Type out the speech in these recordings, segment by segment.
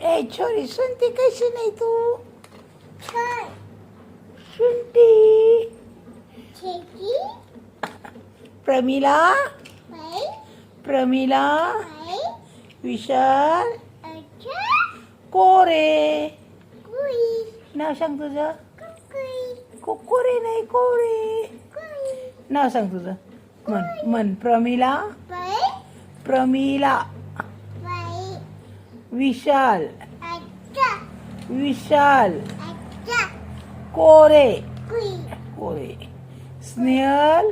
ए छोरी सुनती कशी नाही तू सुनती प्रमिला प्रमिला विशाल कोरे नाव सांग तुझं कोरे नाही कोरे नाव सांग तुझं मन मन प्रमिला प्रमिला विशाल विशाल कोरे कोरे स्नेहल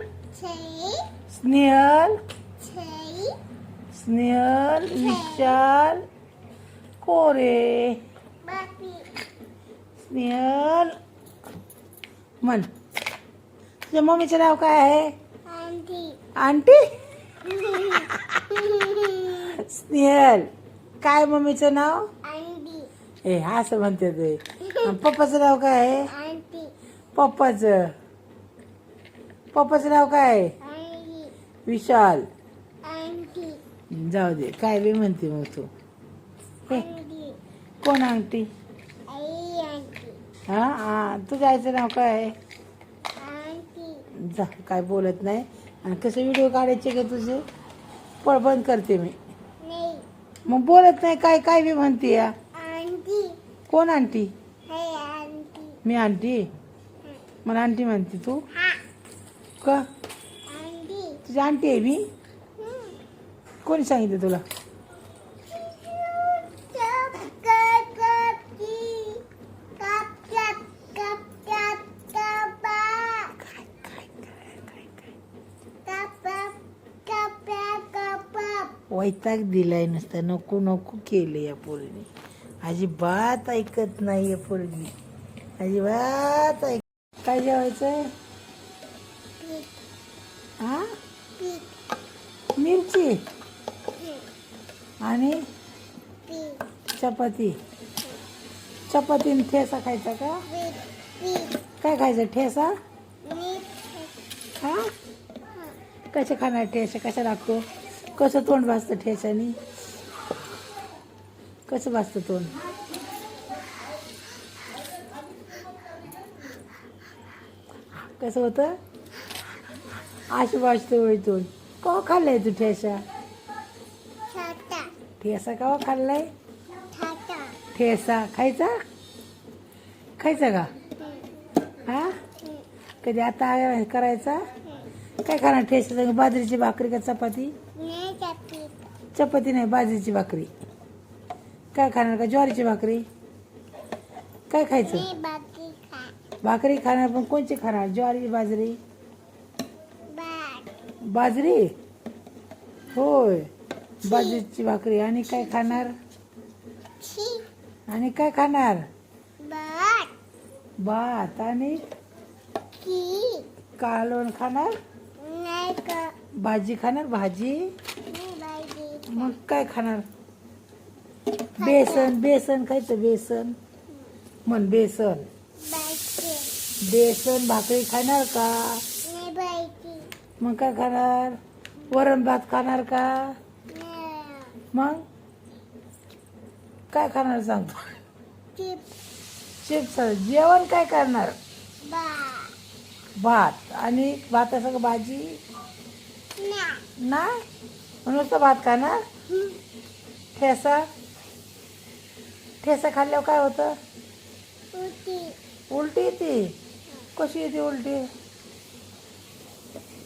स्नेहल स्नेहल विशाल कोरे स्नेहल मन तुझ्या मम्मीचं नाव काय आहे आंटी स्नेहल काय मम्मीचं नाव ए असं म्हणते ते पप्पाचं नाव काय आहे पप्पाचं नाव काय आहे विशाल जाऊ दे काय बी म्हणते मग तू कोण आंटी हा तुझ्या आईचं नाव काय आहे जा काय बोलत नाही आणि कसे व्हिडिओ काढायचे का तुझे पळ बंद करते मी मग बोलत नाही काय काय बी म्हणते या कोण आंटी मी आंटी मला आंटी म्हणते तू का तुझी आंटी आहे मी कोणी सांगितलं तुला वैताग दिलाय नुसतं नको नको केलं या पोरीने अजिबात ऐकत नाही या पोरगी अजिबात ऐक काय जेवायचंय हा मिरची आणि चपाती चपातीने ठेसा खायचा का काय खायचं ठेसा हा कसे खाणार ठेसा कसा लागतो कसं तोंड भाजतं ठेच्यानी कसं भाजतं तोंड कसं होतं अशी भाजतं वय तोंड केव्हा खाल्लाय तू ठेसा ठेसा केव्हा खाल्लाय ठेसा खायचा खायचा का हा कधी आता करायचा काय खाणार ठेसा बाजरीची भाकरी का चपाती चपाती नाही बाजरीची भाकरी काय खाणार का ज्वारीची भाकरी काय खायचं भाकरी खाणार पण कोणची खाणार ज्वारी बाजरी बाजरी होय बाजरीची भाकरी आणि काय खाणार आणि काय खाणार भात आणि कालवण खाणार भाजी खाणार भाजी मग काय खाणार बेसन बेसन खायचं बेसन म्हण बेसन बेसन भाकरी खाणार का मग काय खाणार वरण भात खाणार का मग काय खाणार सांगतो चिप्स जेवण काय करणार भात आणि भातासंग भाजी नाही नुसतं भात खाणार ठेसा ठेसा खाल्ल्यावर काय होतं उलटी येते कशी येते उलटी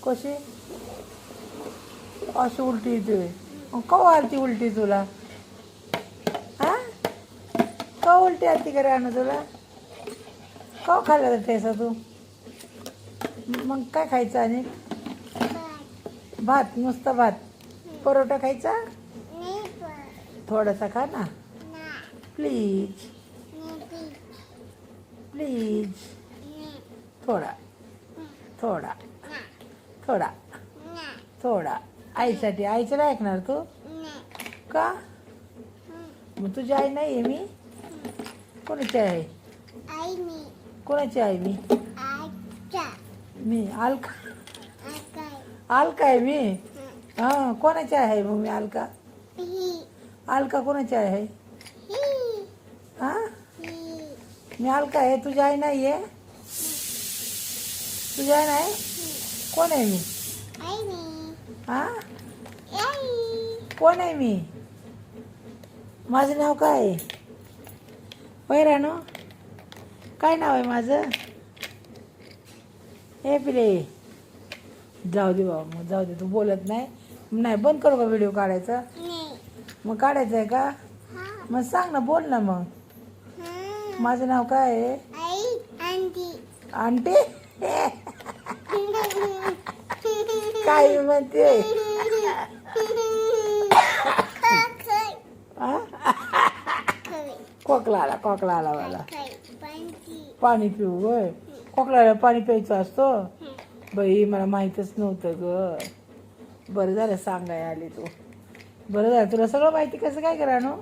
कशी अशी उलटी येते केव्हा आलती उलटी तुला हा केव्हा उलटी आलती का राहणं तुला केव्हा खाल्ला तर ठेसा तू मग काय खायचं आणि भात नुसता भात परोठा खायचा थोडासा खा ना प्लीज प्लीज थोडा थोडा थोडा थोडा आईसाठी आईचं नाही ऐकणार तू का मग तुझी आई नाही आहे मी कोणाची आहे कोणाची आहे मी अलका अलका आहे मी हां कोणाची आहे मग मी अलका अलका कोणाची आहे हा मी अलका आहे. तुझी आई नाही आहे? तुझी आई नाही? कोण आहे मी? हा कोण आहे मी? माझं नाव काय आहे? होय रानू, काय नाव आहे माझं? हे पिले, जाऊ दे बाबा, मग जाऊ दे. तू बोलत नाही. नाही बंद करू का व्हिडिओ काढायचा? मग काढायचं आहे का? मग सांग ना, बोल ना मग. माझं नाव काय आहे? आंटी. काय म्हणते? खोकला आला मला. पाणी पिऊ होय? खोकल्याला पाणी प्यायचं असतो? बाई मला माहीतच नव्हतं ग. बरं झालं सांगाय आली तू. बरं झालं, तुला सगळं माहिती कसं काय करा नो?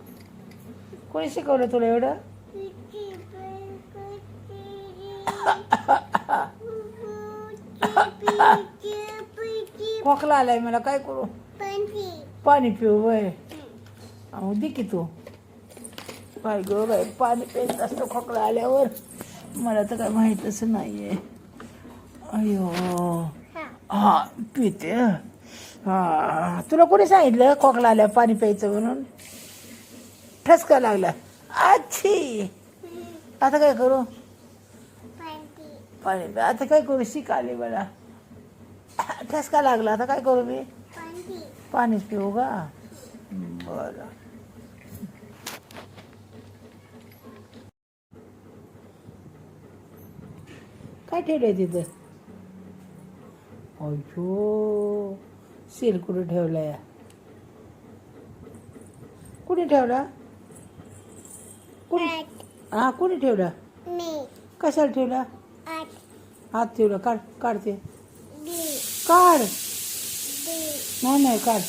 कोणी शिकवलं तुला एवढं? खोकला आलाय मला, काय करू? पाणी पिऊ वय? अहो दे की तू. काय ग बाई, पाणी प्यायचं असतं खोकला आल्यावर? मला तर काय माहीतच नाहीये. अयो हा पिते. हा तुला कोणी सांगितलं खोकला आल्यावर पाणी प्यायचं म्हणून? ठसका लागला. अच्छी, आता काय करू? पाणी आता काय करू? शिक आली मला. ठसका लागला, आता काय करू मी? पाणीच पिऊ का? बरं. काय ठेवलंय तिथं? अयो सेल कुठे ठेवलाय? कुणी ठेवला? कुणी? हा कुणी ठेवला? कशाला ठेवला? हात ठेवला. काढते. काढ. नाही काढ.